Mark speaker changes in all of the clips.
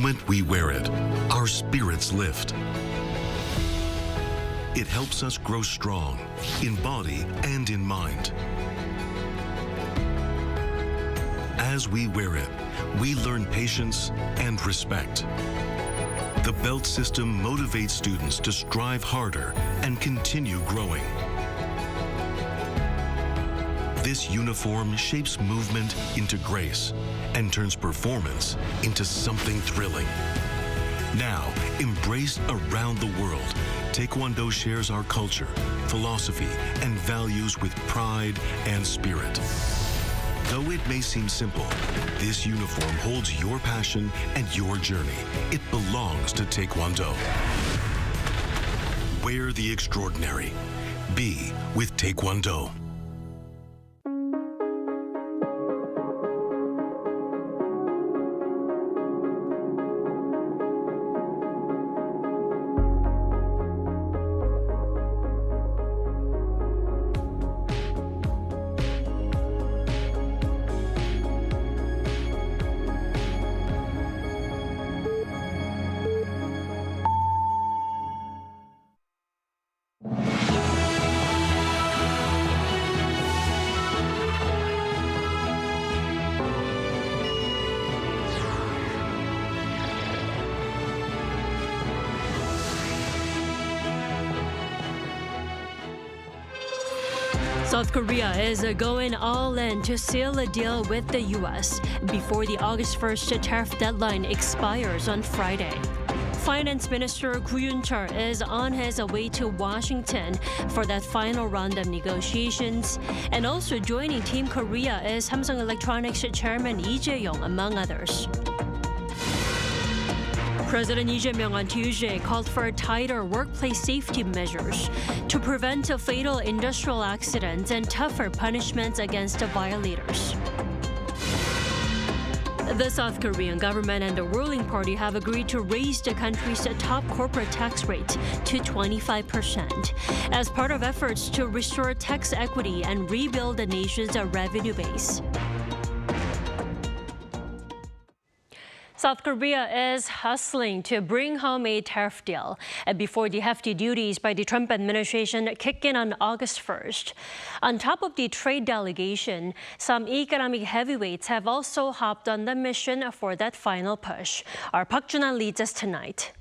Speaker 1: moment we wear it, our spirits lift. It helps us grow strong in body and in mind. As we wear it, we learn patience and respect. The belt system motivates students to strive harder and continue growing. This uniform shapes movement into grace and turns performance into something thrilling. Now, embraced around the world, Taekwondo shares our culture, philosophy, and values with pride and spirit. Though it may seem simple, this uniform holds your passion and your journey. It belongs to Taekwondo. Wear the extraordinary. Be with Taekwondo.
Speaker 2: South Korea is going all in to seal a deal with the U.S. before the August 1st tariff deadline expires on Friday. Finance Minister Ko Yoon-chul is on his way to Washington for that final round of negotiations. And also joining Team Korea is Samsung Electronics Chairman Lee Jae-yong, among others. President Lee Jae-myung on Tuesday called for tighter workplace safety measures to prevent fatal industrial accidents and tougher punishments against the violators. The South Korean government and the ruling party have agreed to raise the country's top corporate tax rate to 25% as part of efforts to restore tax equity and rebuild the nation's revenue base. South Korea is hustling to bring home a tariff deal before the hefty duties by the Trump administration kick in on August 1st. On top of the trade delegation, some economic heavyweights have also hopped on the mission for that final push. Our Park Jun-han leads us tonight.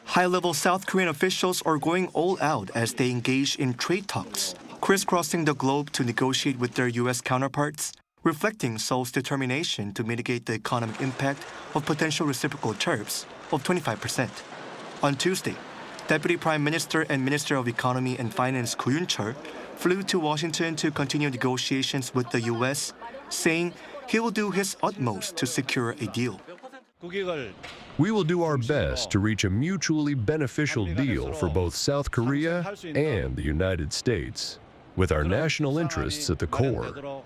Speaker 3: High-level South Korean officials are going all out as they engage in trade talks, crisscrossing the globe to negotiate with their U.S. counterparts, reflecting Seoul's determination to mitigate the economic impact of potential reciprocal tariffs of 25%. On Tuesday, Deputy Prime Minister and Minister of Economy and Finance Ko Yoon-chul flew to Washington to continue negotiations with the U.S., saying he will do his utmost to secure a deal.
Speaker 4: We will do our best to reach a mutually beneficial deal for both South Korea and the United States, with our national interests at the core.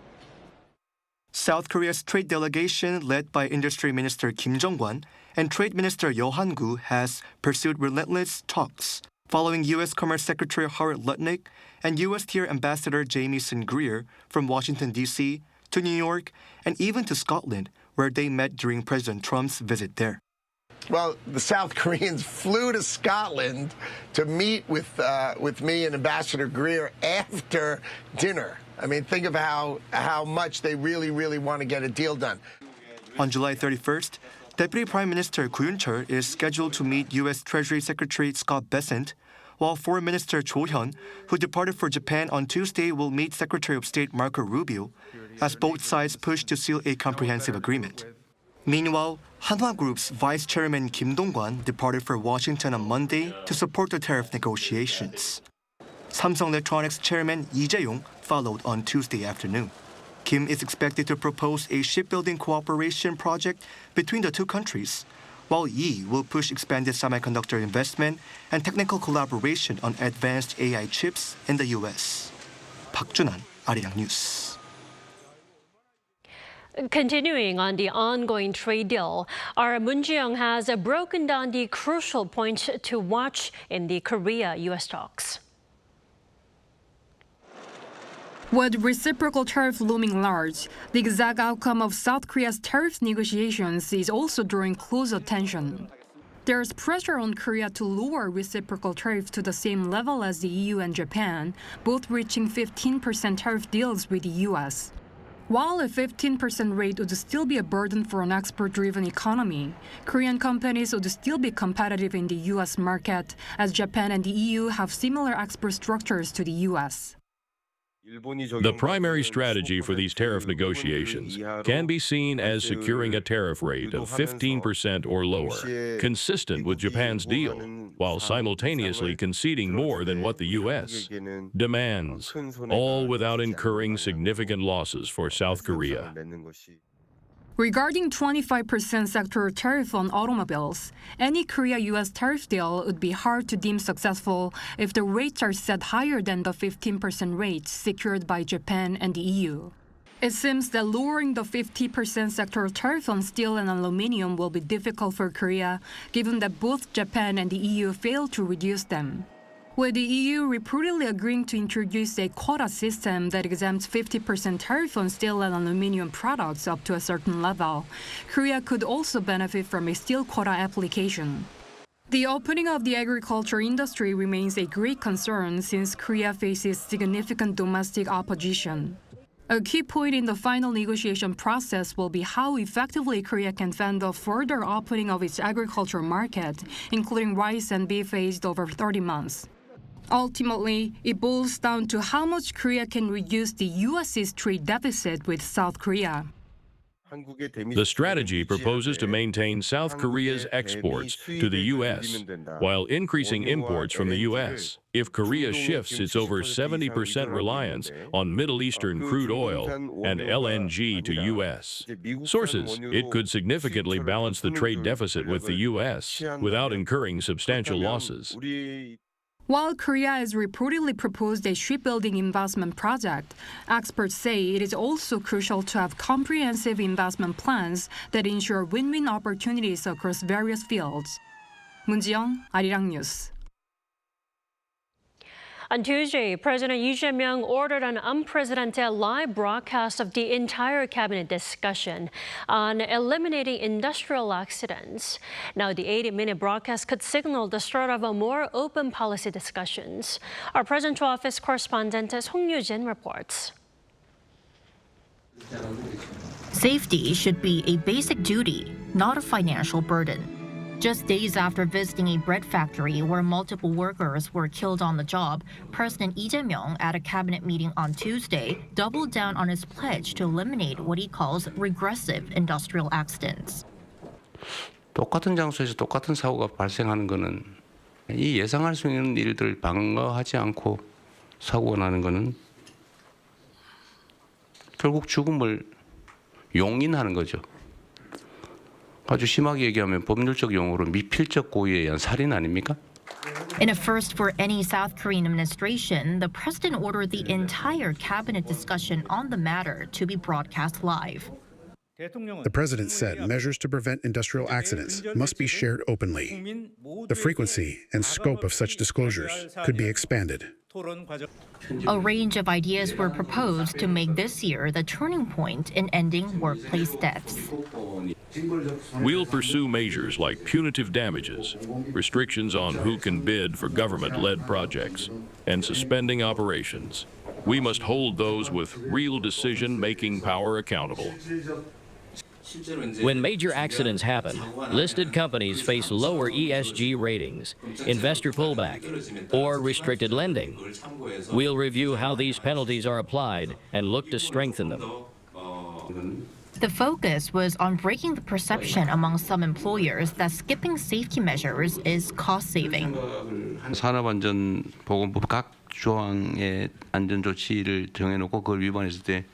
Speaker 3: South Korea's trade delegation, led by Industry Minister Kim Jong-un and Trade Minister Yo-jong has pursued relentless talks following U.S. Commerce Secretary Howard Lutnick and U.S. Tier Ambassador Jamieson Greer from Washington, D.C. to New York and even to Scotland, where they met during President Trump's visit there.
Speaker 5: Well, the South Koreans flew to Scotland to meet with me and Ambassador Greer after dinner. I mean, think of how much they really want to get a deal done.
Speaker 3: On July 31st, Deputy Prime Minister Ko Yoon-chul is scheduled to meet U.S. Treasury Secretary Scott Bessent, while Foreign Minister Cho Hyun, who departed for Japan on Tuesday, will meet Secretary of State Marco Rubio, as both sides push to seal a comprehensive agreement. Meanwhile, Hanwha Group's Vice Chairman Kim Dong-kwan departed for Washington on Monday to support the tariff negotiations. Samsung Electronics Chairman Lee Jae-yong followed on Tuesday afternoon. Kim is expected to propose a shipbuilding cooperation project between the two countries, while Yi will push expanded semiconductor investment and technical collaboration on advanced AI chips in the U.S. Park Jun-han, Arirang News.
Speaker 2: Continuing on the ongoing trade deal, our Moon Ji-young has broken down the crucial points to watch in the Korea-U.S. talks.
Speaker 6: With reciprocal tariff looming large, the exact outcome of South Korea's tariff negotiations is also drawing close attention. There's pressure on Korea to lower reciprocal tariffs to the same level as the EU and Japan, both reaching 15% tariff deals with the US. While a 15% rate would still be a burden for an export-driven economy, Korean companies would still be competitive in the US market, as Japan and the EU have similar export structures to the US.
Speaker 4: The primary strategy for these tariff negotiations can be seen as securing a tariff rate of 15% or lower, consistent with Japan's deal, while simultaneously conceding more than what the U.S. demands, all without incurring significant losses for South Korea.
Speaker 6: Regarding 25% sectoral tariff on automobiles, any Korea-US tariff deal would be hard to deem successful if the rates are set higher than the 15% rates secured by Japan and the EU. It seems that lowering the 50% sectoral tariff on steel and aluminum will be difficult for Korea, given that both Japan and the EU failed to reduce them. With the EU reportedly agreeing to introduce a quota system that exempts 50% tariff on steel and aluminum products up to a certain level, Korea could also benefit from a steel quota application. The opening of the agriculture industry remains a great concern since Korea faces significant domestic opposition. A key point in the final negotiation process will be how effectively Korea can fend off further opening of its agriculture market, including rice and beef aged over 30 months. Ultimately, it boils down to how much Korea can reduce the U.S.'s trade deficit with South Korea.
Speaker 4: The strategy proposes to maintain South Korea's exports to the U.S. while increasing imports from the U.S. if Korea shifts its over 70% reliance on Middle Eastern crude oil and LNG to U.S. sources. It could significantly balance the trade deficit with the U.S. without incurring substantial losses.
Speaker 6: While Korea has reportedly proposed a shipbuilding investment project, experts say it is also crucial to have comprehensive investment plans that ensure win-win opportunities across various fields. 문지영, Arirang News.
Speaker 2: On Tuesday, President Yo-jong ordered an unprecedented live broadcast of the entire cabinet discussion on eliminating industrial accidents. Now, the 80-minute broadcast could signal the start of a more open policy discussions. Our Presidential Office correspondent Song Yoo-jin reports.
Speaker 7: Safety should be a basic duty, not a financial burden. Just days after visiting a bread factory where multiple workers were killed on the job, President Lee Jae-myung at a cabinet meeting on Tuesday doubled down on his pledge to eliminate what he calls regressive industrial accidents.
Speaker 8: 똑같은 장소에서 똑같은 사고가 발생하는 것은 이 예상할 수 있는 일들을 방어하지 않고 사고가 나는 것은 결국 죽음을 용인하는 거죠. 아주 심하게 얘기하면 법률적 용어로 미필적 고의에 의한 살인 아닙니까?
Speaker 7: In a first for any South Korean administration, the president ordered the entire cabinet discussion on the matter to be broadcast live.
Speaker 9: The president said measures to prevent industrial accidents must be shared openly. The frequency and scope of such disclosures could be expanded.
Speaker 7: A range of ideas were proposed to make this year the turning point in ending workplace deaths.
Speaker 4: We'll pursue measures like punitive damages, restrictions on who can bid for government-led projects, and suspending operations. We must hold those with real decision-making power accountable.
Speaker 10: When major accidents happen, listed companies face lower ESG ratings, investor pullback, or restricted lending. We'll review how these penalties are applied and look to strengthen them.
Speaker 7: The focus was on breaking the perception among some employers that skipping safety measures is cost-saving.
Speaker 8: 산업안전보건법 각 조항의 안전조치를 정해놓고 그걸 위반했을 때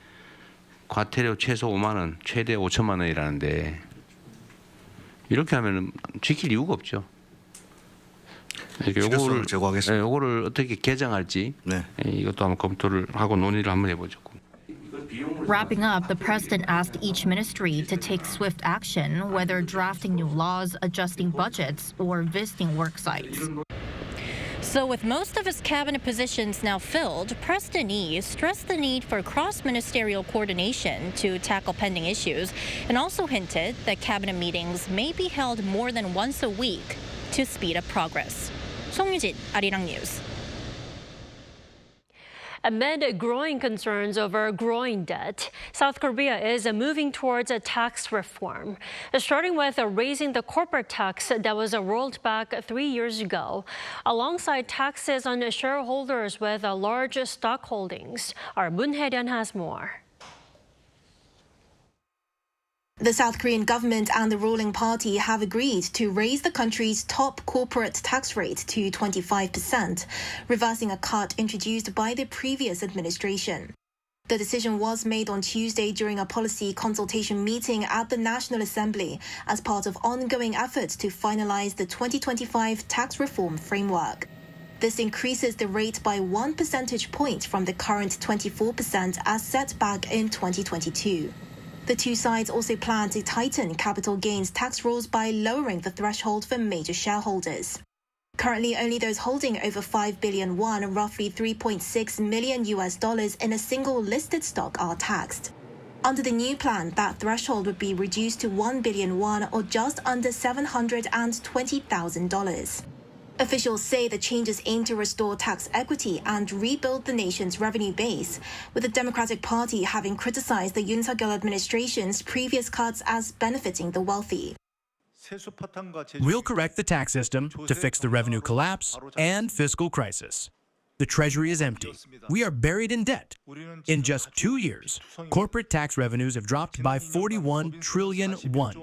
Speaker 8: 과태료 최소 5만 원, 최대 5천만 원이라는데 이렇게 하면 지킬 이유가 없죠.
Speaker 11: 실효성을 제고하겠습니다.
Speaker 8: 요거를 어떻게 개정할지 이것도 한번 검토를 하고 논의를 한번 해보죠.
Speaker 7: Wrapping up, the president asked each ministry to take swift action, whether drafting new laws, adjusting budgets, or visiting work sites. So with most of his cabinet positions now filled, President Lee stressed the need for cross-ministerial coordination to tackle pending issues and also hinted that cabinet meetings may be held more than once a week to speed up progress. 송유진, Arirang News.
Speaker 2: Amid growing concerns over growing debt, South Korea is moving towards a tax reform, starting with raising the corporate tax that was rolled back 3 years ago, alongside taxes on shareholders with large stock holdings. Our Moon Hae-ryun has more.
Speaker 11: The South Korean government and the ruling party have agreed to raise the country's top corporate tax rate to 25%, reversing a cut introduced by the previous administration. The decision was made on Tuesday during a policy consultation meeting at the National Assembly as part of ongoing efforts to finalize the 2025 tax reform framework. This increases the rate by 1 percentage point from the current 24% as set back in 2022. The two sides also plan to tighten capital gains tax rules by lowering the threshold for major shareholders. Currently, only those holding over 5 billion won, roughly $3.6 million in a single listed stock, are taxed. Under the new plan, that threshold would be reduced to 1 billion won, or just under $720,000. Officials say the changes aim to restore tax equity and rebuild the nation's revenue base, with the Democratic Party having criticized the Yoon Suk-yeol administration's previous cuts as benefiting the wealthy.
Speaker 12: We'll correct the tax system to fix the revenue collapse and fiscal crisis. The Treasury is empty. We are buried in debt. In just 2 years, corporate tax revenues have dropped by 41 trillion won.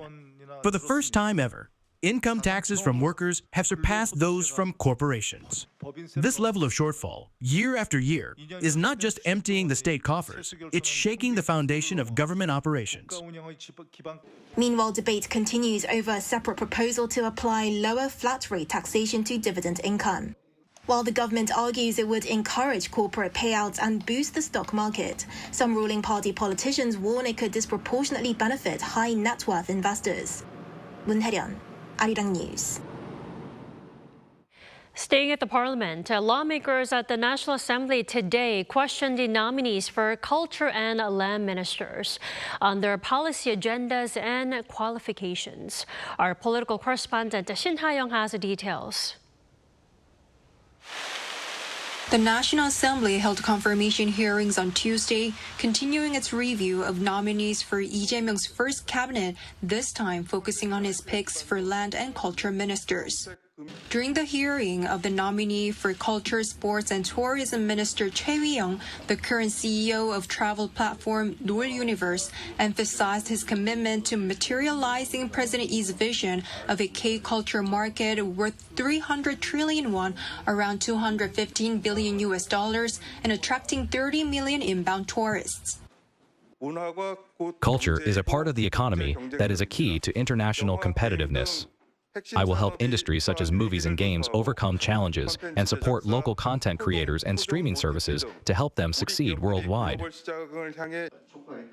Speaker 12: For the first time ever, income taxes from workers have surpassed those from corporations. This level of shortfall, year after year, is not just emptying the state coffers, it's shaking the foundation of government operations.
Speaker 11: Meanwhile, debate continues over a separate proposal to apply lower flat rate taxation to dividend income. While the government argues it would encourage corporate payouts and boost the stock market, some ruling party politicians warn it could disproportionately benefit high net worth investors. Moon Hae-ryun, Arirang News.
Speaker 2: Staying at the parliament, lawmakers at the National Assembly today questioned the nominees for culture and land ministers on their policy agendas and qualifications. Our political correspondent Shin Ha-young has the details.
Speaker 6: The National Assembly held confirmation hearings on Tuesday, continuing its review of nominees for Lee Jae-myung's first cabinet, this time focusing on his picks for land and culture ministers. During the hearing of the nominee for Culture, Sports and Tourism Minister Choi Wi-young, the current CEO of travel platform Noel Universe emphasized his commitment to materializing President Lee's vision of a K-culture market worth 300 trillion won, around $215 billion, and attracting 30 million inbound tourists.
Speaker 13: Culture is a part of the economy that is a key to international competitiveness. I will help industries such as movies and games overcome challenges and support local content creators and streaming services to help them succeed worldwide.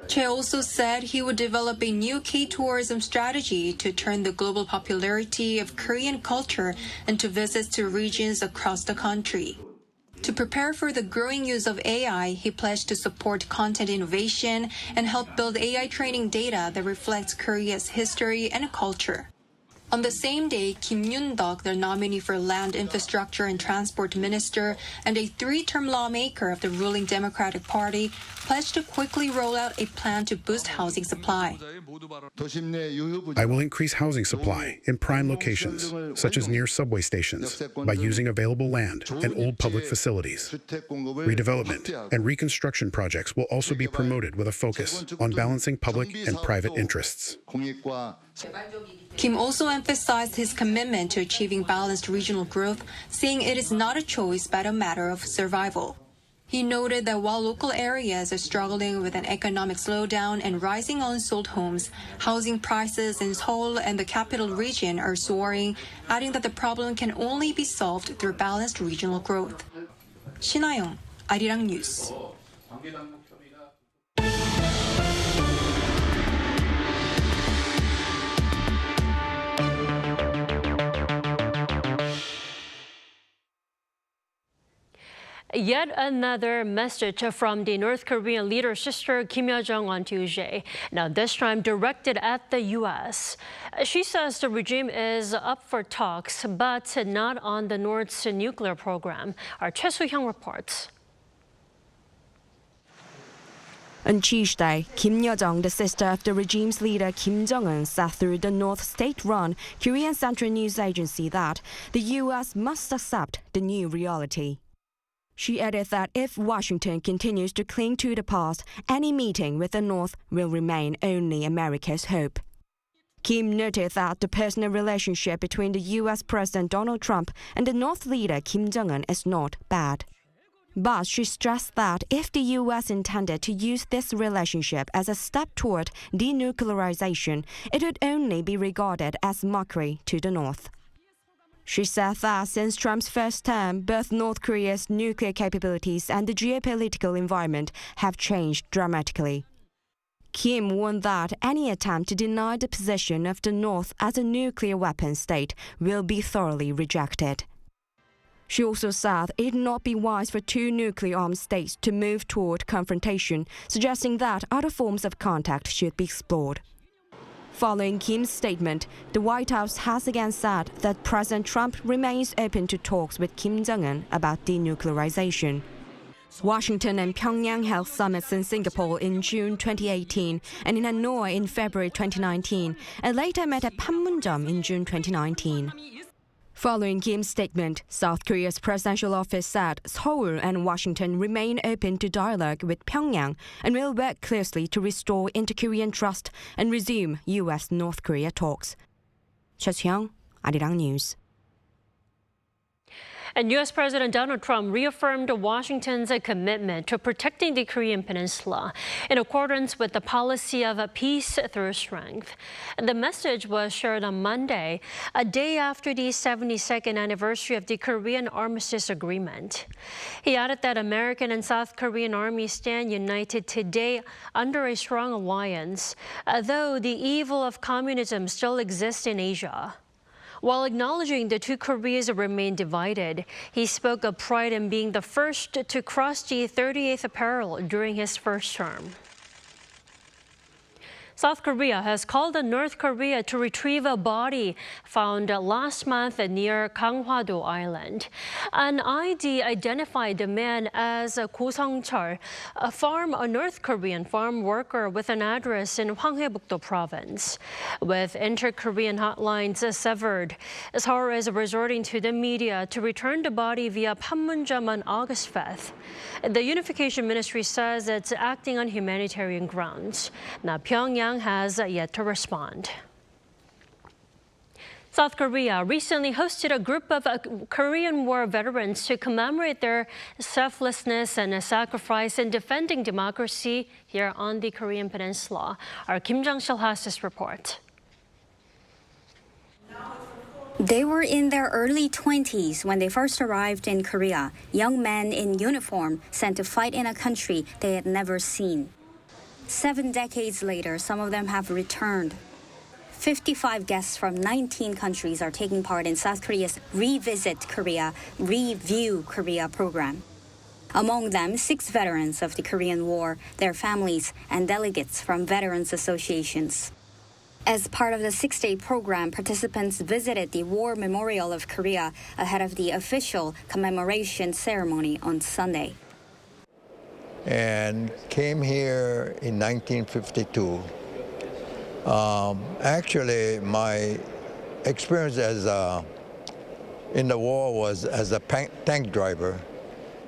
Speaker 6: Choi also said he would develop a new K-tourism strategy to turn the global popularity of Korean culture into visits to regions across the country. To prepare for the growing use of AI, he pledged to support content innovation and help build AI training data that reflects Korea's history and culture. On the same day, Kim Yoon-deok, the nominee for Land, Infrastructure and Transport Minister and a three-term lawmaker of the ruling Democratic Party, pledged to quickly roll out a plan to boost housing supply.
Speaker 9: I will increase housing supply in prime locations, such as near subway stations, by using available land and old public facilities. Redevelopment and reconstruction projects will also be promoted with a focus on balancing public and private interests.
Speaker 6: Kim also emphasized his commitment to achieving balanced regional growth, saying it is not a choice but a matter of survival. He noted that while local areas are struggling with an economic slowdown and rising unsold homes, housing prices in Seoul and the capital region are soaring, adding that the problem can only be solved through balanced regional growth. Shin Ha-young, Arirang News.
Speaker 2: Yet another message from the North Korean leader's sister Kim Yo-jong on Tuesday, now this time directed at the U.S. She says the regime is up for talks, but not on the North's nuclear program. Our Choi Soo-hyung reports.
Speaker 14: On Tuesday, Kim Yo-jong, the sister of the regime's leader Kim Jong-un, said through the North state-run Korean Central News Agency that the U.S. must accept the new reality. She added that if Washington continues to cling to the past, any meeting with the North will remain only America's hope. Kim noted that the personal relationship between the U.S. President Donald Trump and the North leader Kim Jong-un is not bad. But she stressed that if the U.S. intended to use this relationship as a step toward denuclearization, it would only be regarded as mockery to the North. She said that since Trump's first term, both North Korea's nuclear capabilities and the geopolitical environment have changed dramatically. Kim warned that any attempt to deny the position of the North as a nuclear weapons state will be thoroughly rejected. She also said it would not be wise for two nuclear-armed states to move toward confrontation, suggesting that other forms of contact should be explored. Following Kim's statement, the White House has again said that President Trump remains open to talks with Kim Jong-un about denuclearization. Washington and Pyongyang held summits in Singapore in June 2018 and in Hanoi in February 2019, and later met at Panmunjom in June 2019. Following Kim's statement, South Korea's presidential office said Seoul and Washington remain open to dialogue with Pyongyang and will work closely to restore inter-Korean trust and resume U.S.-North Korea talks. Choi Soo-hyung, Arirang News.
Speaker 2: And U.S. President Donald Trump reaffirmed Washington's commitment to protecting the Korean Peninsula in accordance with the policy of peace through strength. And the message was shared on Monday, a day after the 72nd anniversary of the Korean Armistice Agreement. He added that American and South Korean armies stand united today under a strong alliance, though the evil of communism still exists in Asia. While acknowledging the two Koreas remain divided, he spoke of pride in being the first to cross the 38th parallel during his first term. South Korea has called on North Korea to retrieve a body found last month near Ganghwa-do Island. An ID identified the man as Go Sung-chul, a North Korean farm worker with an address in Hwanghae-bukdo province. With inter-Korean hotlines severed, Seoul is resorting to the media to return the body via Panmunjom on August 5th. The Unification Ministry says it's acting on humanitarian grounds. Now, Pyongyang has yet to respond. South Korea recently hosted a group of Korean War veterans to commemorate their selflessness and sacrifice in defending democracy here on the Korean Peninsula. Our Kim Jong-sil has this report.
Speaker 15: They were in their early 20s when they first arrived in Korea, young men in uniform sent to fight in a country they had never seen. 7 decades later, some of them have returned. 55 guests from 19 countries are taking part in South Korea's Revisit Korea, Review Korea program. Among them, 6 veterans of the Korean War, their families, and delegates from veterans associations. As part of the 6-day program, participants visited the War Memorial of Korea ahead of the official commemoration ceremony on Sunday.
Speaker 16: And came here in 1952. Actually, my experience in the war was as a tank driver.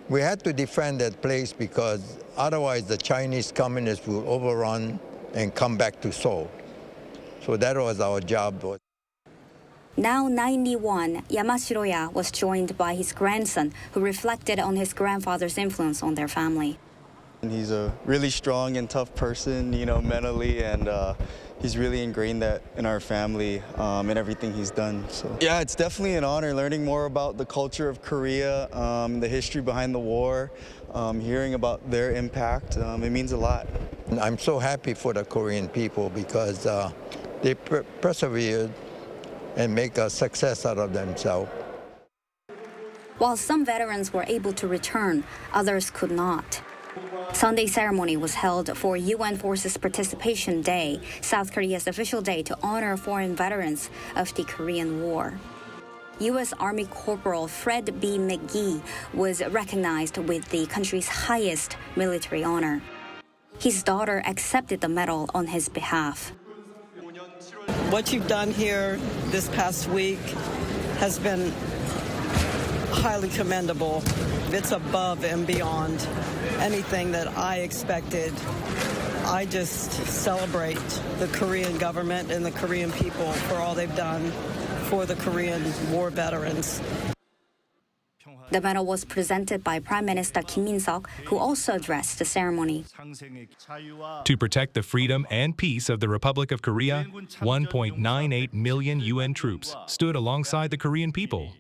Speaker 16: We had to defend that place because otherwise the Chinese communists will overrun and come back to Seoul. So that was our job.
Speaker 15: Now 91, Yamashiroya was joined by his grandson, who reflected on his grandfather's influence on their family.
Speaker 17: He's a really strong and tough person, mentally, and he's really ingrained that in our family and everything he's done. So yeah, it's definitely an honor learning more about the culture of Korea, the history behind the war, hearing about their impact. It means a lot.
Speaker 16: I'm so happy for the Korean people because they persevered and make a success out of themselves.
Speaker 15: While some veterans were able to return, others could not. Sunday ceremony was held for UN Forces Participation Day, South Korea's official day to honor foreign veterans of the Korean War. U.S. Army Corporal Fred B. McGee was recognized with the country's highest military honor. His daughter accepted the medal on his behalf.
Speaker 18: What you've done here this past week has been highly commendable. It's above and beyond anything that I expected. I just celebrate the Korean government and the Korean people for all they've done for the Korean War veterans.
Speaker 15: The medal was presented by Prime Minister Kim Min-seok, who also addressed the ceremony.
Speaker 19: To protect the freedom and peace of the Republic of Korea, 1.98 million UN troops stood alongside the Korean people.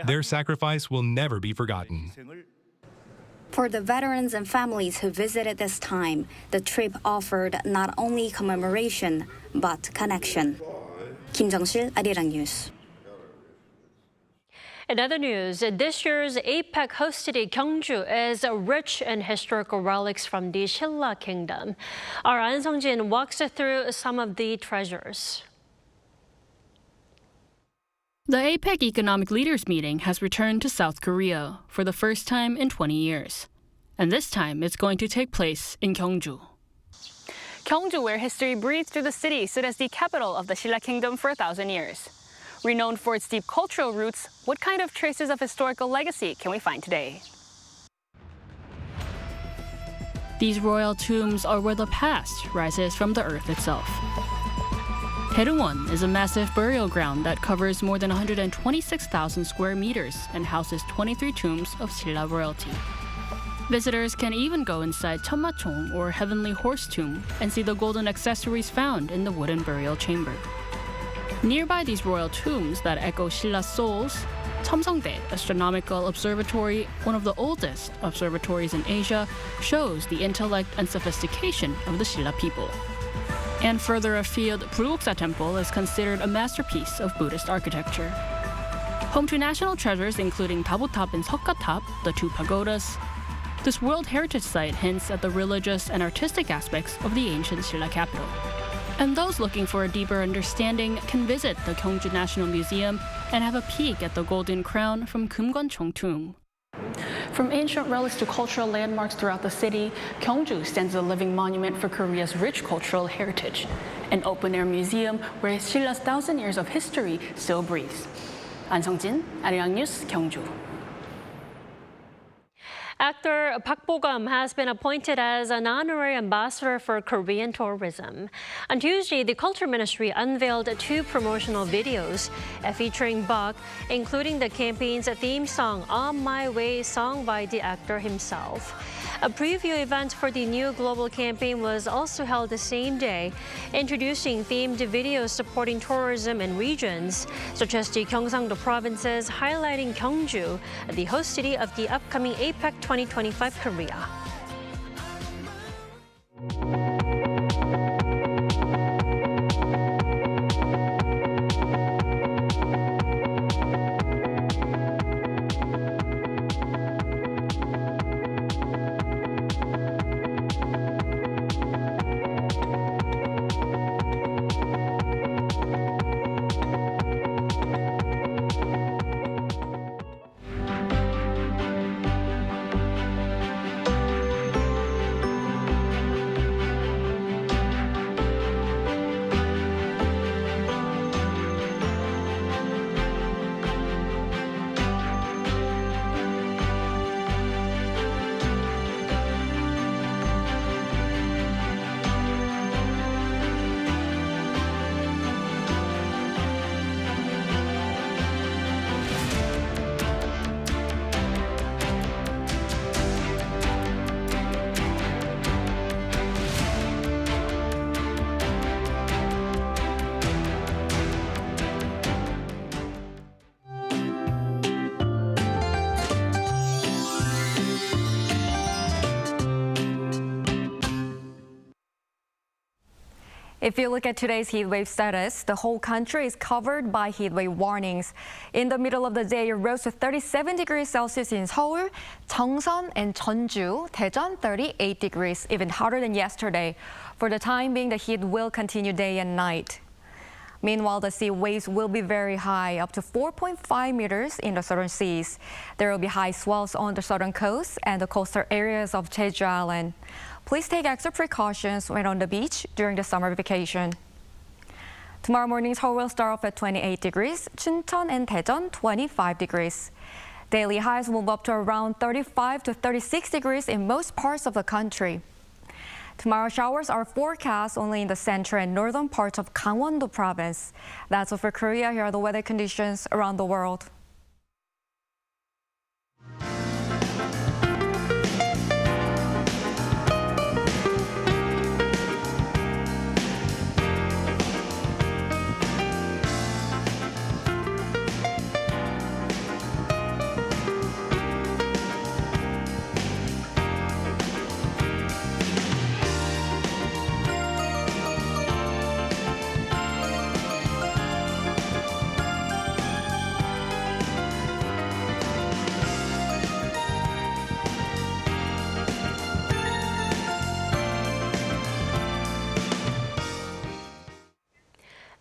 Speaker 19: Their sacrifice will never be forgotten.
Speaker 15: For the veterans and families who visited this time, the trip offered not only commemoration, but connection. Kim Jong-sil, Arirang News.
Speaker 2: In other news, this year's APEC hosted Gyeongju is rich in historical relics from the Silla Kingdom. Our An Sung-jin walks us through some of the treasures.
Speaker 20: The APEC Economic Leaders Meeting has returned to South Korea for the first time in 20 years. And this time, it's going to take place in Gyeongju.
Speaker 21: Gyeongju, where history breathes through the city, stood as the capital of the Silla Kingdom for 1,000 years. Renowned for its deep cultural roots, what kind of traces of historical legacy can we find today?
Speaker 20: These royal tombs are where the past rises from the earth itself. Haereungwon is a massive burial ground that covers more than 126,000 square meters and houses 23 tombs of Silla royalty. Visitors can even go inside Cheonmachong, or Heavenly Horse Tomb, and see the golden accessories found in the wooden burial chamber. Nearby these royal tombs that echo Silla's souls, Cheomseongdae Astronomical Observatory, one of the oldest observatories in Asia, shows the intellect and sophistication of the Silla people. And further afield, Brugoksa Temple is considered a masterpiece of Buddhist architecture. Home to national treasures including Tabutap and Seokgatap, the two pagodas, this World Heritage Site hints at the religious and artistic aspects of the ancient Silla capital. And those looking for a deeper understanding can visit the Gyeongju National Museum and have a peek at the Golden Crown from Kumgwoncheong Tomb.
Speaker 21: From ancient relics to cultural landmarks throughout the city, Gyeongju stands as a living monument for Korea's rich cultural heritage, an open-air museum where Silla's 1,000 years of history still breathes. An Sung-jin, Arirang News, Gyeongju.
Speaker 2: Actor Park Bo-gum has been appointed as an honorary ambassador for Korean tourism. On Tuesday, the Culture Ministry unveiled 2 promotional videos featuring Park, including the campaign's theme song, On My Way, sung by the actor himself. A preview event for the new global campaign was also held the same day, introducing themed videos supporting tourism in regions, such as the Gyeongsang-do provinces, highlighting Gyeongju, the host city of the upcoming APEC 2025 Korea.
Speaker 1: If you look at today's heatwave status, the whole country is covered by heatwave warnings. In the middle of the day, it rose to 37 degrees Celsius in Seoul, Cheongsan and Gyeongju, Daejeon 38 degrees, even hotter than yesterday. For the time being, the heat will continue day and night. Meanwhile, the sea waves will be very high, up to 4.5 meters in the southern seas. There will be high swells on the southern coast and the coastal areas of Jeju Island. Please take extra precautions when on the beach during the summer vacation. Tomorrow morning, Seoul will start off at 28 degrees, Chuncheon and Daejeon 25 degrees. Daily highs move up to around 35 to 36 degrees in most parts of the country. Tomorrow, showers are forecast only in the central and northern parts of Gyeongju province. That's all for Korea. Here are the weather conditions around the world.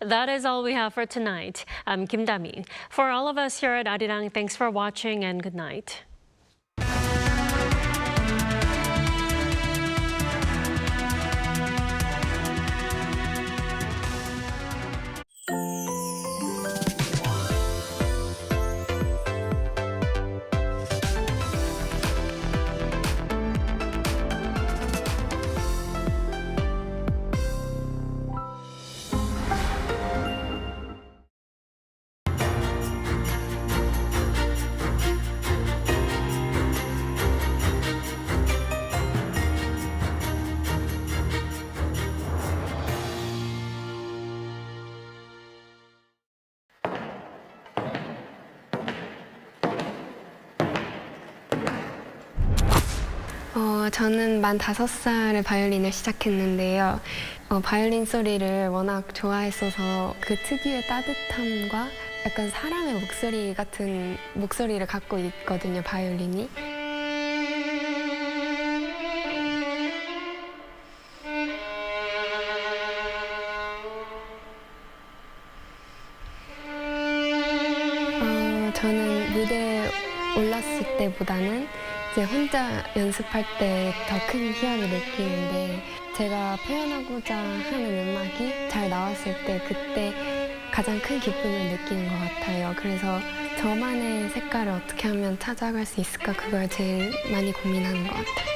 Speaker 2: That is all we have for tonight. I'm Kim Da-mi. For all of us here at Arirang, thanks for watching and good night.
Speaker 22: 저는 만 5살에 바이올린을 시작했는데요. 바이올린 소리를 워낙 좋아했어서 그 특유의 따뜻함과 약간 사람의 목소리 같은 목소리를 갖고 있거든요, 바이올린이. 저는 무대에 올랐을 때보다는 이제 혼자 연습할 때 더 큰 희열을 느끼는데 제가 표현하고자 하는 음악이 잘 나왔을 때 그때 가장 큰 기쁨을 느끼는 것 같아요. 그래서 저만의 색깔을 어떻게 하면 찾아갈 수 있을까 그걸 제일 많이 고민하는 것 같아요.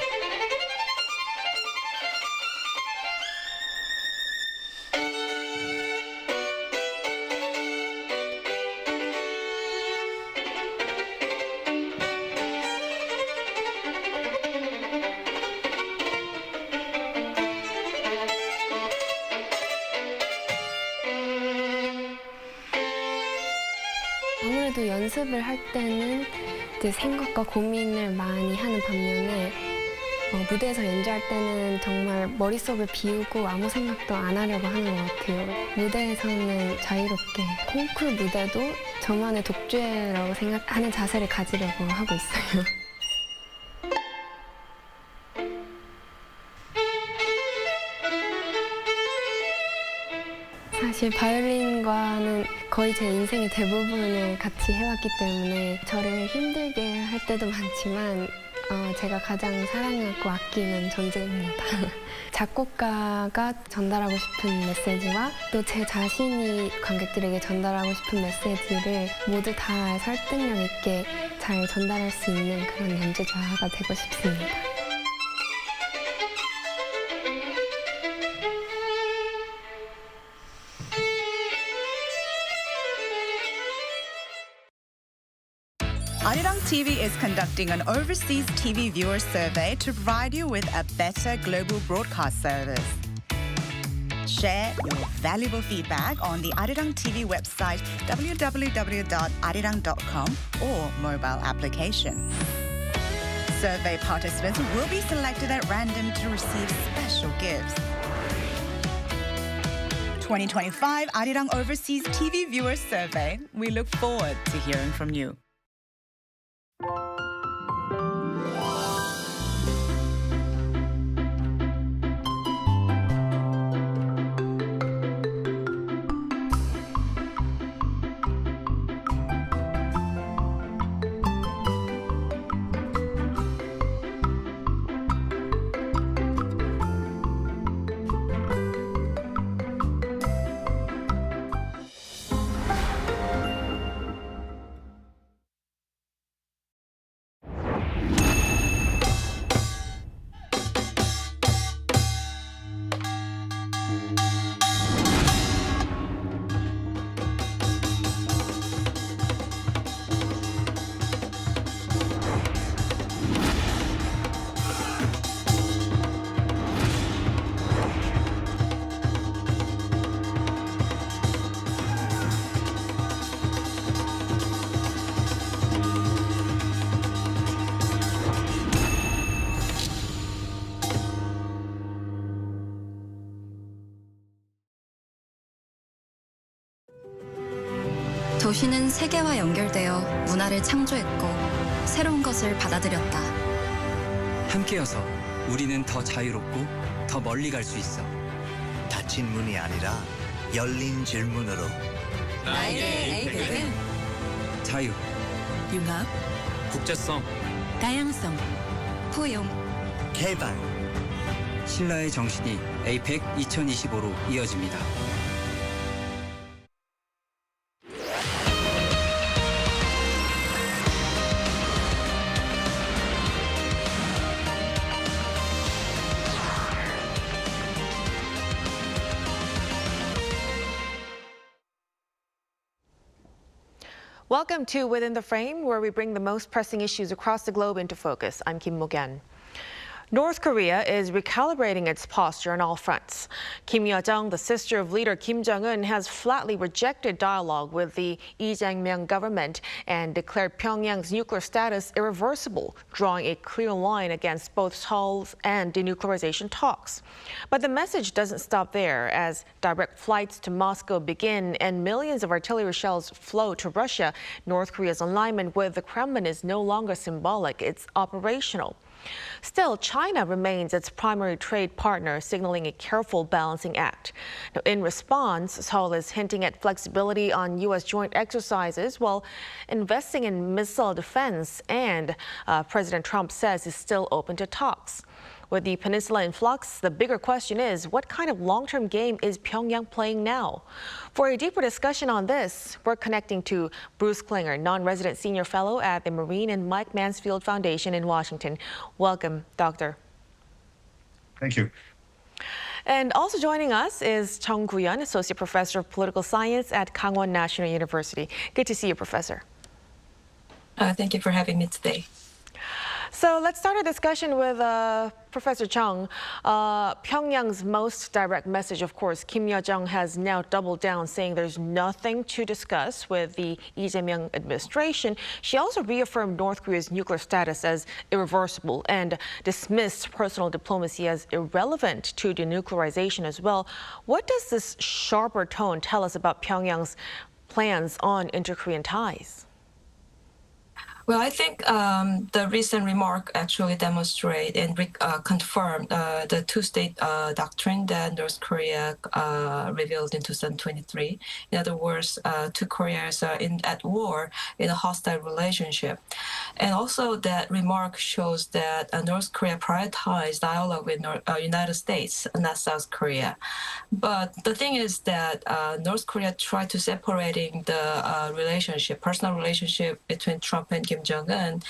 Speaker 22: 아무래도 연습을 할 때는 이제 생각과 고민을 많이 하는 반면에 무대에서 연주할 때는 정말 머릿속을 비우고 아무 생각도 안 하려고 하는 것 같아요. 무대에서는 자유롭게 콩쿨 무대도 저만의 독주라고 생각하는 자세를 가지려고 하고 있어요. 사실 바이올린과는 거의 제 인생의 대부분을 같이 해왔기 때문에 저를 힘들게 할 때도 많지만 제가 가장 사랑하고 아끼는 존재입니다. 작곡가가 전달하고 싶은 메시지와 또 제 자신이 관객들에게 전달하고 싶은 메시지를 모두 다 설득력 있게 잘 전달할 수 있는 그런 연주자가 되고 싶습니다.
Speaker 23: Arirang TV is conducting an overseas TV viewer survey to provide you with a better global broadcast service. Share your valuable feedback on the Arirang TV website www.arirang.com or mobile application. Survey participants will be selected at random to receive special gifts. 2025 Arirang Overseas TV Viewers Survey. We look forward to hearing from you.
Speaker 3: 도시는 세계와 연결되어 문화를 창조했고 새로운 것을 받아들였다.
Speaker 4: 함께여서 우리는 더 자유롭고 더 멀리 갈 수 있어.
Speaker 5: 닫힌 문이 아니라 열린 질문으로.
Speaker 3: 나에게 APEC은
Speaker 4: 자유,
Speaker 3: 융합,
Speaker 4: 국제성,
Speaker 3: 다양성, 포용,
Speaker 5: 개발.
Speaker 4: 신라의 정신이 APEC 2025로 이어집니다.
Speaker 24: Welcome to Within the Frame, where we bring the most pressing issues across the globe into focus. I'm Kim Mo-gyan. North Korea is recalibrating its posture on all fronts. Kim Yo-jong, the sister of leader Kim Jong-un, has flatly rejected dialogue with the Lee Jae-myung government and declared Pyongyang's nuclear status irreversible, drawing a clear line against both Seoul's and denuclearization talks. But the message doesn't stop there. As direct flights to Moscow begin and millions of artillery shells flow to Russia, North Korea's alignment with the Kremlin is no longer symbolic, it's operational. Still, China remains its primary trade partner, signaling a careful balancing act. Now, in response, Seoul is hinting at flexibility on U.S. joint exercises while investing in missile defense, and President Trump says is still open to talks. With the peninsula in flux, the bigger question is, what kind of long-term game is Pyongyang playing now? For a deeper discussion on this, we're connecting to Bruce Klinger, non-resident senior fellow at the Marine and Mike Mansfield Foundation in Washington. Welcome, Doctor.
Speaker 25: Thank you.
Speaker 24: And also joining us is Chung Gu-yeon, associate professor of political science at Kangwon National University. Good to see you, Professor.
Speaker 26: Thank you for having me today.
Speaker 24: So let's start our discussion with Professor Chung. Pyongyang's most direct message, of course, Kim Yo-jong has now doubled down, saying there's nothing to discuss with the Lee Jae-myung administration. She also reaffirmed North Korea's nuclear status as irreversible and dismissed personal diplomacy as irrelevant to denuclearization as well. What does this sharper tone tell us about Pyongyang's plans on inter-Korean ties?
Speaker 26: Well, I think the recent remark actually demonstrate and confirm the two-state doctrine that North Korea revealed in 2023. In other words, two Koreas are at war in a hostile relationship. And also that remark shows that North Korea prioritized dialogue with United States, not South Korea. But the thing is that North Korea tried to separating the relationship, personal relationship between Trump and Kim Jong-un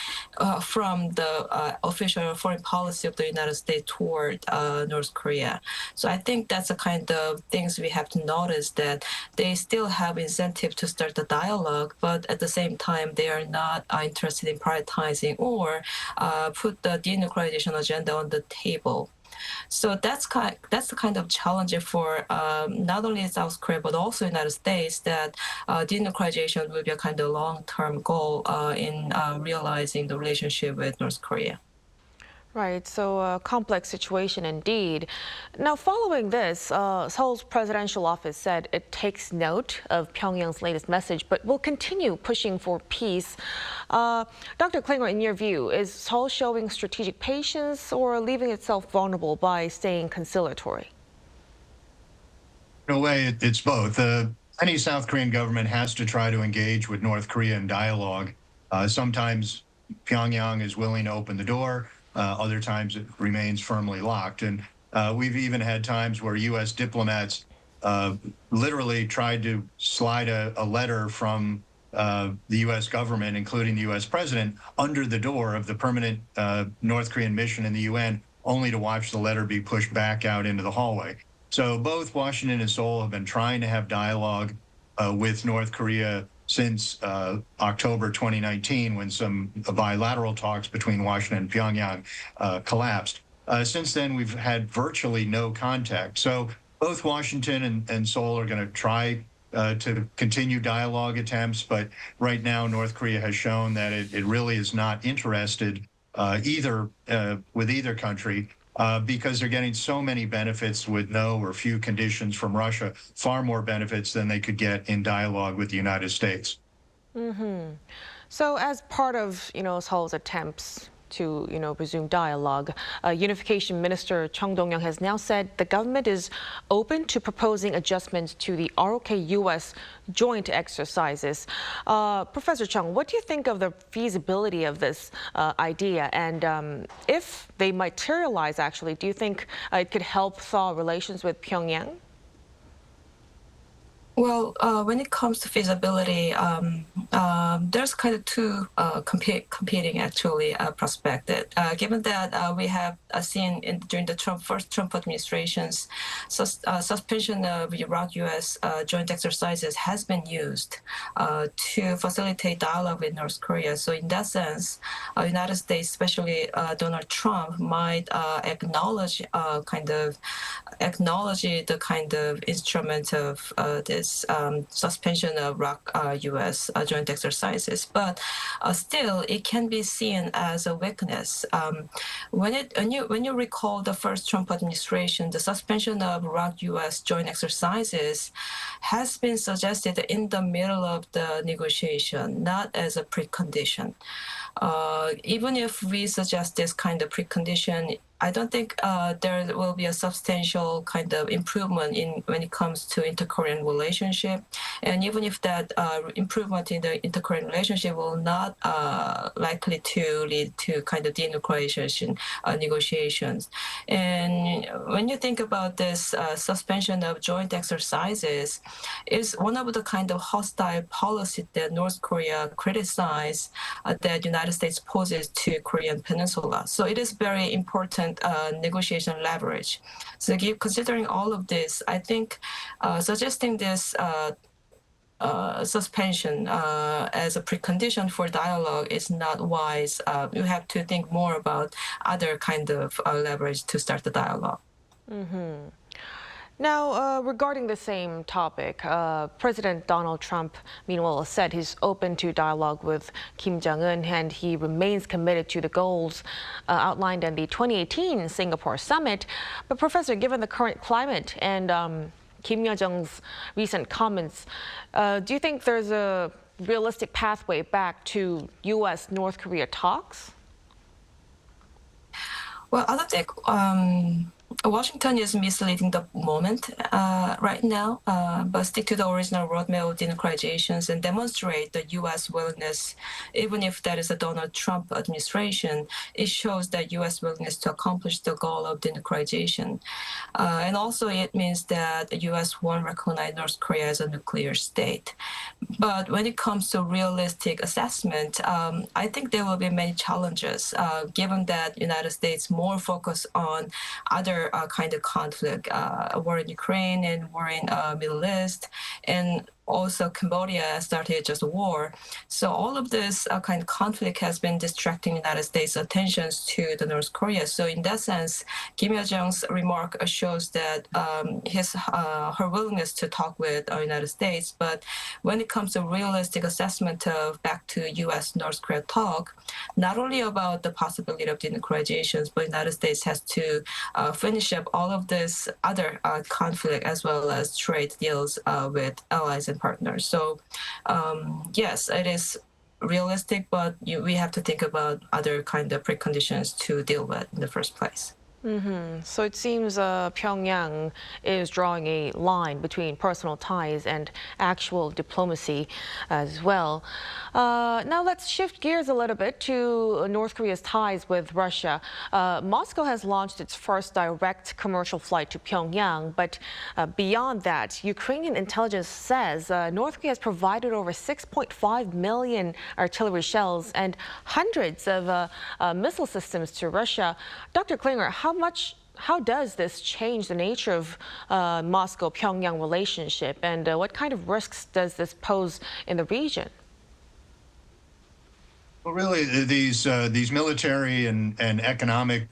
Speaker 26: from the official foreign policy of the United States toward North Korea. So I think that's the kind of things we have to notice, that they still have incentive to start the dialogue, but at the same time, they are not interested in prioritizing or put the denuclearization agenda on the table. So that's the kind of challenge for not only South Korea but also United States, that denuclearization will be a kind of long-term goal in realizing the relationship with North Korea.
Speaker 24: Right, so a complex situation indeed. Now, following this, Seoul's presidential office said it takes note of Pyongyang's latest message, but will continue pushing for peace. Dr. Klinger, in your view, is Seoul showing strategic patience or leaving itself vulnerable by staying conciliatory?
Speaker 7: In a way, it's both. Any South Korean government has to try to engage with North Korea in dialogue. Sometimes Pyongyang is willing to open the door. Other times it remains firmly locked. And we've even had times where U.S. diplomats literally tried to slide a letter from the U.S. government, including the U.S. president, under the door of the permanent North Korean mission in the UN, only to watch the letter be pushed back out into the hallway. So both Washington and Seoul have been trying to have dialogue with North Korea since October 2019, when some bilateral talks between Washington and Pyongyang collapsed. Since then, we've had virtually no contact. So both Washington and Seoul are going to try to continue dialogue attempts, but right now North Korea has shown that it really is not interested with either country. Because they're getting so many benefits with no or few conditions from Russia, far more benefits than they could get in dialogue with the United States.
Speaker 24: So as part of, Seoul's attempts to, resume dialogue, Unification Minister Chung Dong-young has now said the government is open to proposing adjustments to the ROK-US joint exercises. Professor Chung, what do you think of the feasibility of this idea? And if they materialize, actually, do you think it could help thaw relations with Pyongyang?
Speaker 26: Well, when it comes to feasibility, there's kind of two competing actually prospects. Given that we have seen during the first Trump administration's suspension of Iraq-U.S. joint exercises has been used to facilitate dialogue with North Korea. So in that sense, United States, especially Donald Trump, might acknowledge the kind of instrument of this suspension of U.S. joint exercises, but still it can be seen as a weakness. When you recall the first Trump administration, the suspension of U.S. joint exercises has been suggested in the middle of the negotiation, not as a precondition. Even if we suggest this kind of precondition, I don't think there will be a substantial kind of improvement when it comes to inter-Korean relationship. And even if that improvement in the inter-Korean relationship will not likely to lead to kind of denuclearization negotiations. And when you think about this suspension of joint exercises, is one of the kind of hostile policy that North Korea criticized that United States poses to Korean Peninsula. So it is very important negotiation leverage. So considering all of this, I think suggesting this suspension as a precondition for dialogue is not wise. You have to think more about other kind of leverage to start the dialogue.
Speaker 24: Now, regarding the same topic, President Donald Trump, meanwhile, said he's open to dialogue with Kim Jong-un, and he remains committed to the goals outlined in the 2018 Singapore summit. But, Professor, given the current climate and Kim Yo-jong's recent comments, do you think there's a realistic pathway back to U.S.-North Korea talks?
Speaker 26: Well, I don't think Washington is misleading the moment right now, but stick to the original roadmap of denuclearizations and demonstrate the U.S. willingness. Even if that is a Donald Trump administration, it shows that U.S. willingness to accomplish the goal of denuclearization. And also it means that the U.S. won't recognize North Korea as a nuclear state. But when it comes to realistic assessment, I think there will be many challenges, given that United States more focus on other kind of conflict, war in Ukraine and war in Middle East, and also Cambodia started just a war. So all of this kind of conflict has been distracting the United States' attentions to the North Korea. So in that sense, Kim Yo-jong's remark shows that her willingness to talk with the United States. But when it comes to realistic assessment of back to U.S.-North Korea talk, not only about the possibility of denuclearizations, but the United States has to finish up all of this other conflict as well as trade deals with allies and partners. So yes, it is realistic, but we have to think about other kind of preconditions to deal with in the first place.
Speaker 24: So it seems Pyongyang is drawing a line between personal ties and actual diplomacy as well. Now let's shift gears a little bit to North Korea's ties with Russia. Moscow has launched its first direct commercial flight to Pyongyang, but beyond that, Ukrainian intelligence says North Korea has provided over 6.5 million artillery shells and hundreds of missile systems to Russia. Dr. Klinger, how does this change the nature of Moscow-Pyongyang relationship, and what kind of risks does this pose in the region?
Speaker 7: Well, really, these military and economic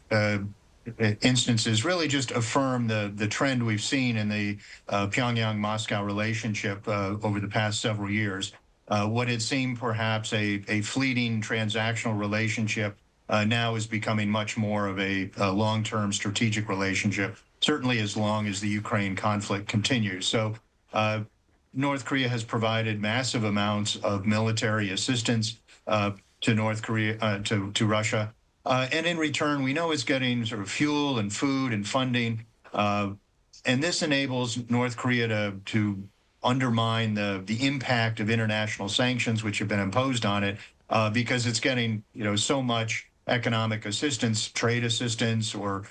Speaker 7: instances really just affirm the trend we've seen in the Pyongyang-Moscow relationship over the past several years. What had seemed perhaps a fleeting transactional relationship now is becoming much more of a long-term strategic relationship, certainly as long as the Ukraine conflict continues. So North Korea has provided massive amounts of military assistance to North Korea, to Russia. And in return, we know it's getting sort of fuel and food and funding. And this enables North Korea to undermine the impact of international sanctions which have been imposed on it because it's getting so much economic assistance, trade assistance, or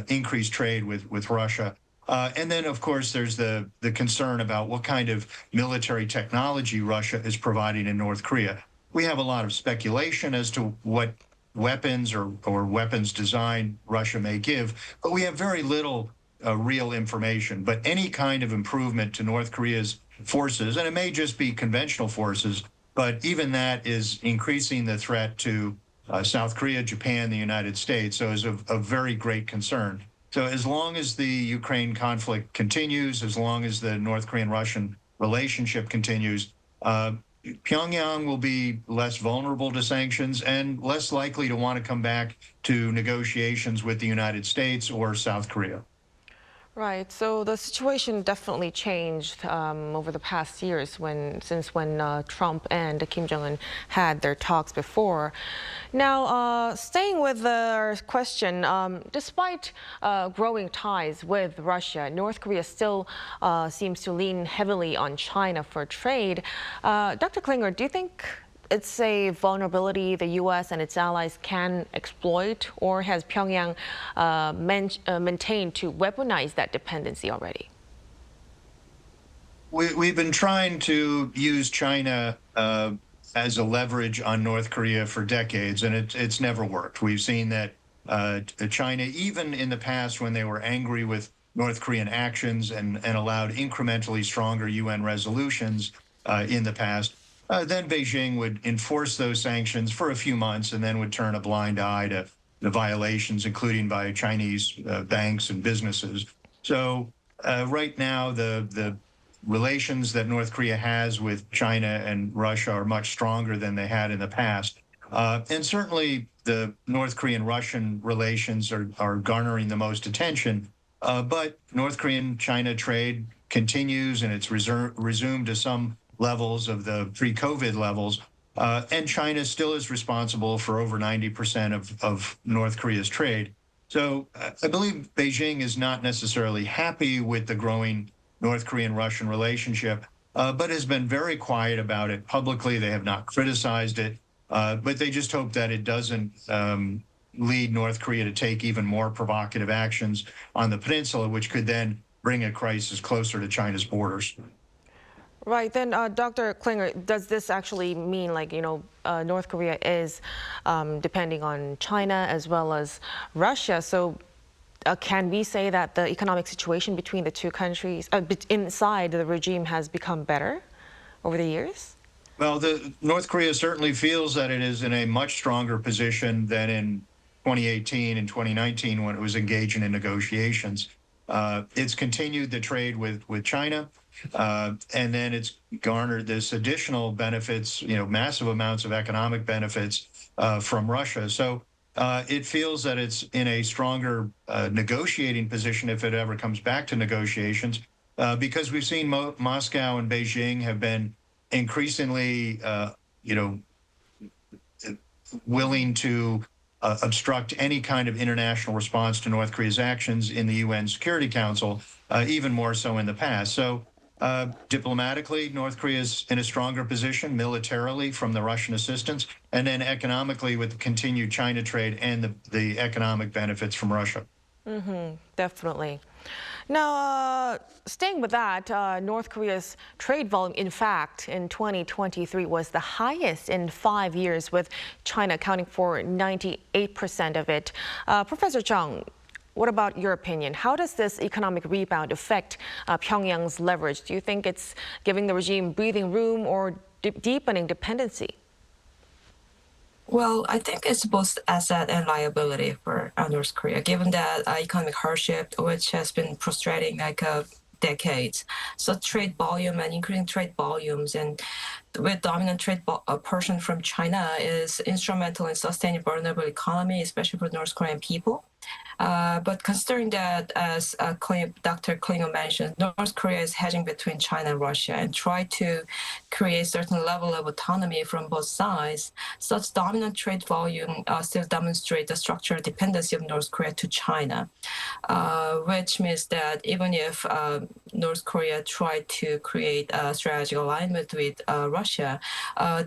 Speaker 7: increased trade with Russia. And then, of course, there's the concern about what kind of military technology Russia is providing in North Korea. We have a lot of speculation as to what weapons or weapons design Russia may give, but we have very little real information. But any kind of improvement to North Korea's forces, and it may just be conventional forces, but even that is increasing the threat to South Korea, Japan, the United States, so is of very great concern. So as long as the Ukraine conflict continues, as long as the North Korean-Russian relationship continues, Pyongyang will be less vulnerable to sanctions and less likely to want to come back to negotiations with the United States or South Korea.
Speaker 24: Right. So the situation definitely changed over the past years since when Trump and Kim Jong-un had their talks before. Now, staying with our question, despite growing ties with Russia, North Korea still seems to lean heavily on China for trade. Dr. Klinger, do you think it's a vulnerability the U.S. and its allies can exploit, or has Pyongyang maintained to weaponize that dependency already?
Speaker 7: We've been trying to use China as a leverage on North Korea for decades, and it's never worked. We've seen that China, even in the past when they were angry with North Korean actions and allowed incrementally stronger UN resolutions in the past, then Beijing would enforce those sanctions for a few months and then would turn a blind eye to the violations, including by Chinese banks and businesses. So right now, the relations that North Korea has with China and Russia are much stronger than they had in the past. And certainly the North Korean-Russian relations are garnering the most attention. But North Korean-China trade continues, and it's resumed to some levels of the pre-COVID levels, and China still is responsible for over 90% of North Korea's trade. So I believe Beijing is not necessarily happy with the growing North Korean-Russian relationship, but has been very quiet about it publicly. They have not criticized it, but they just hope that it doesn't lead North Korea to take even more provocative actions on the peninsula, which could then bring a crisis closer to China's borders.
Speaker 24: Right. Then, Dr. Klinger, does this actually mean, North Korea is depending on China as well as Russia? So can we say that the economic situation between the two countries, inside the regime, has become better? over the years?
Speaker 7: Well, North Korea certainly feels that it is in a much stronger position than in 2018 and 2019 when it was engaging in negotiations. It's continued the trade with China, and then it's garnered this additional benefits, massive amounts of economic benefits from Russia. So it feels that it's in a stronger negotiating position if it ever comes back to negotiations, because we've seen Moscow and Beijing have been increasingly, willing to obstruct any kind of international response to North Korea's actions in the UN Security Council, even more so in the past. So diplomatically, North Korea is in a stronger position, militarily from the Russian assistance, and then economically with the continued China trade and the economic benefits from Russia.
Speaker 24: Definitely. Now, staying with that, North Korea's trade volume, in fact, in 2023 was the highest in 5 years, with China accounting for 98% of it. Professor Chung, what about your opinion? How does this economic rebound affect Pyongyang's leverage? Do you think it's giving the regime breathing room or deepening dependency?
Speaker 26: Well, I think it's both asset and liability for North Korea, given that economic hardship, which has been frustrating decades. So trade volume and increasing trade volumes and with dominant trade portion from China is instrumental in sustaining vulnerable economy, especially for North Korean people. But considering that, as Dr. Klinger mentioned, North Korea is hedging between China and Russia and try to create certain level of autonomy from both sides. Such dominant trade volume still demonstrate the structural dependency of North Korea to China, which means that even if North Korea tried to create a strategic alignment with Russia,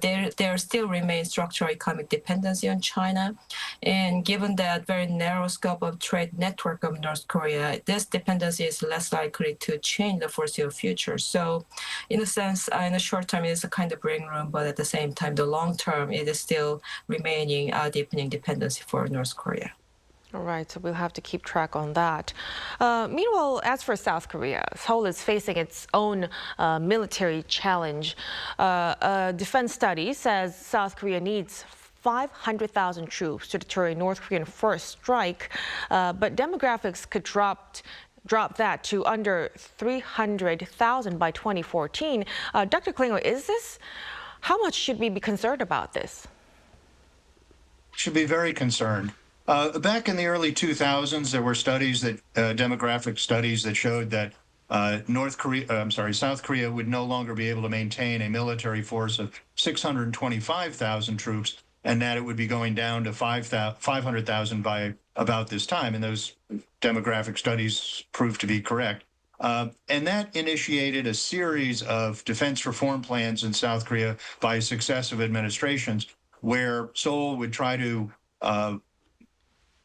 Speaker 26: there still remains structural economic dependency on China. And given that very narrow scope of trade network of North Korea, this dependency is less likely to change the foreseeable future. So in a sense, in the short term, it is a kind of breathing room, but at the same time, the long term, it is still remaining deepening dependency for North Korea.
Speaker 24: All right, so we'll have to keep track on that. Meanwhile, as for South Korea, Seoul is facing its own military challenge. A defense study says South Korea needs 500,000 troops to deter a North Korean first strike, but demographics could drop that to under 300,000 by 2014. Dr. Klinger, how much should we be concerned about this?
Speaker 7: Should be very concerned. Back in the early 2000s, there were studies demographic studies that showed that South Korea would no longer be able to maintain a military force of 625,000 troops, and that it would be going down to 500,000 by about this time. And those demographic studies proved to be correct. And that initiated a series of defense reform plans in South Korea by successive administrations, where Seoul would try to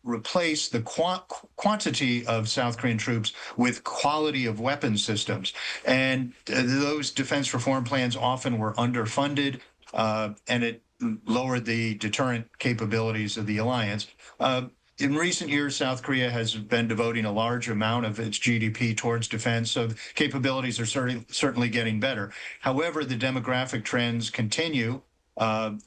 Speaker 7: replace the quantity of South Korean troops with quality of weapon systems. And those defense reform plans often were underfunded, and it lowered the deterrent capabilities of the alliance. In recent years, South Korea has been devoting a large amount of its GDP towards defense, so the capabilities are certainly getting better. However, the demographic trends continue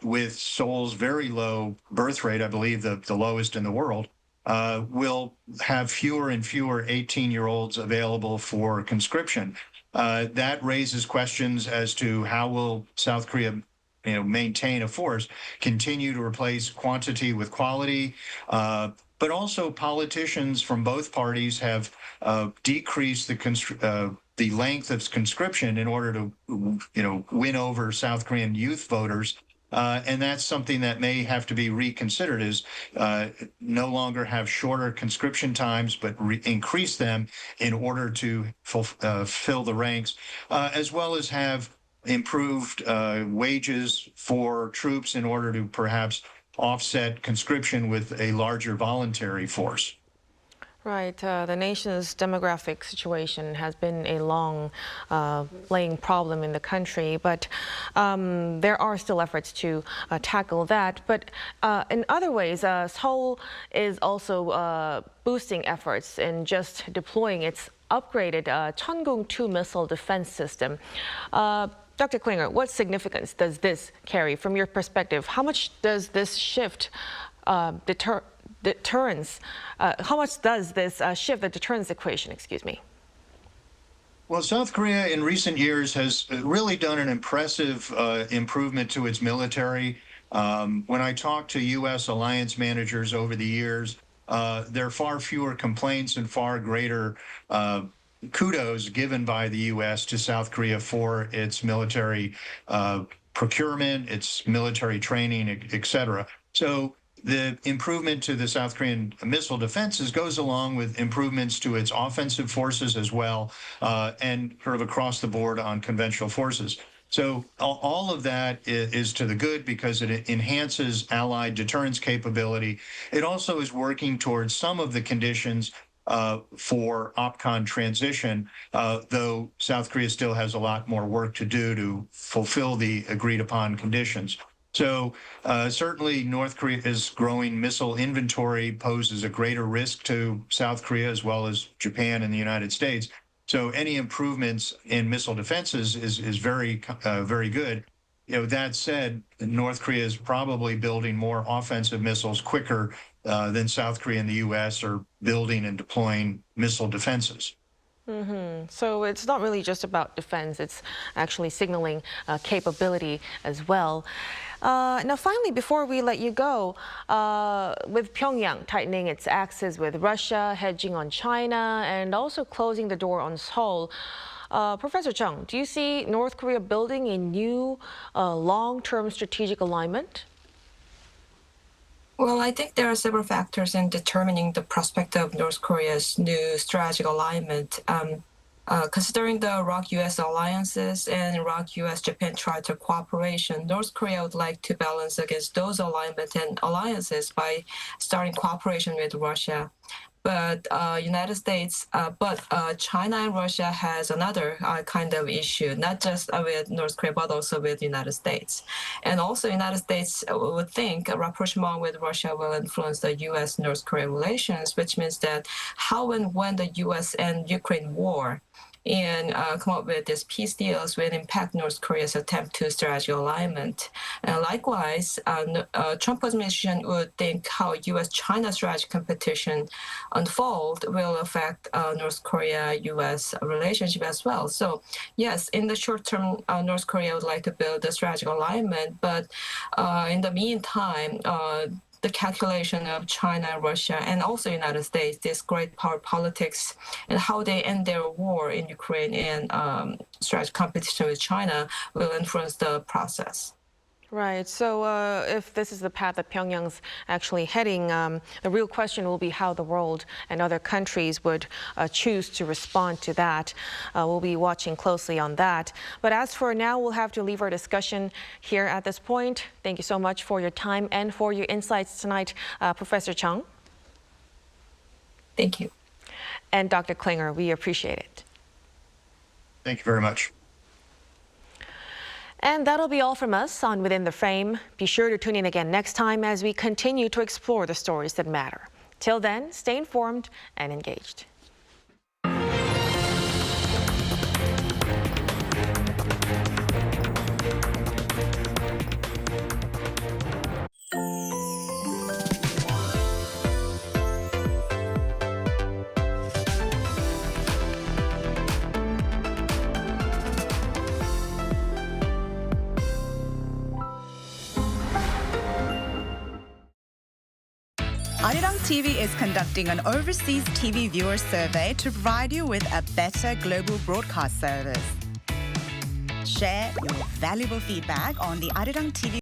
Speaker 7: with Seoul's very low birth rate, I believe the lowest in the world, will have fewer and fewer 18-year-olds available for conscription. That raises questions as to how will South Korea maintain a force, continue to replace quantity with quality, but also politicians from both parties have decreased the length of conscription in order to, win over South Korean youth voters. And that's something that may have to be reconsidered, is no longer have shorter conscription times, but increase them in order to fill the ranks, as well as have improved wages for troops in order to perhaps offset conscription with a larger voluntary force.
Speaker 24: Right. The nation's demographic situation has been a long laying problem in the country, but there are still efforts to tackle that. But in other ways, Seoul is also boosting efforts in just deploying its upgraded Cheongung-2 missile defense system. Dr. Klinger, what significance does this carry from your perspective? How much does this shift deterrence? How much does this shift the deterrence equation? Excuse me.
Speaker 7: Well, South Korea in recent years has really done an impressive improvement to its military. When I talk to U.S. alliance managers over the years, there are far fewer complaints and far greater kudos given by the U.S. to South Korea for its military procurement, its military training, et cetera. So the improvement to the South Korean missile defenses goes along with improvements to its offensive forces as well, and sort of across the board on conventional forces. So all of that is to the good because it enhances Allied deterrence capability. It also is working towards some of the conditions for OPCON transition, though South Korea still has a lot more work to do to fulfill the agreed upon conditions. So certainly North Korea's growing missile inventory poses a greater risk to South Korea as well as Japan and the United States. So any improvements in missile defenses is very good. You know, that said, North Korea is probably building more offensive missiles quicker than South Korea and the U.S. are building and deploying missile defenses.
Speaker 24: So it's not really just about defense, it's actually signaling capability as well. Now, finally, before we let you go, with Pyongyang tightening its axis with Russia, hedging on China, and also closing the door on Seoul, Professor Chung, do you see North Korea building a new long-term strategic alignment?
Speaker 26: Well, I think there are several factors in determining the prospect of North Korea's new strategic alignment. Considering the ROK-US alliances and ROK-US-Japan Charter cooperation, North Korea would like to balance against those alignments and alliances by starting cooperation with Russia. But China and Russia has another kind of issue, not just with North Korea, but also with the United States. And also, the United States would think a rapprochement with Russia will influence the U.S.-North Korea relations, which means that how and when the U.S. and Ukraine war and come up with these peace deals will impact North Korea's attempt to strategic alignment. And likewise, Trump administration would think how U.S.-China strategic competition unfold will affect North Korea-U.S. relationship as well. So yes, in the short term, North Korea would like to build a strategic alignment, but in the meantime, the calculation of China, Russia, and also United States, this great power politics, and how they end their war in Ukraine and strategic competition with China will influence the process.
Speaker 24: Right. So if this is the path that Pyongyang's actually heading, the real question will be how the world and other countries would choose to respond to that. We'll be watching closely on that. But as for now, we'll have to leave our discussion here at this point. Thank you so much for your time and for your insights tonight, Professor Chung.
Speaker 26: Thank you.
Speaker 24: And Dr. Klinger, we appreciate it.
Speaker 7: Thank you very much.
Speaker 24: And that'll be all from us on Within the Frame. Be sure to tune in again next time as we continue to explore the stories that matter. Till then, stay informed and engaged.
Speaker 23: Arirang TV is conducting an overseas TV viewer survey to provide you with a better global broadcast service. Share your valuable feedback on the Arirang TV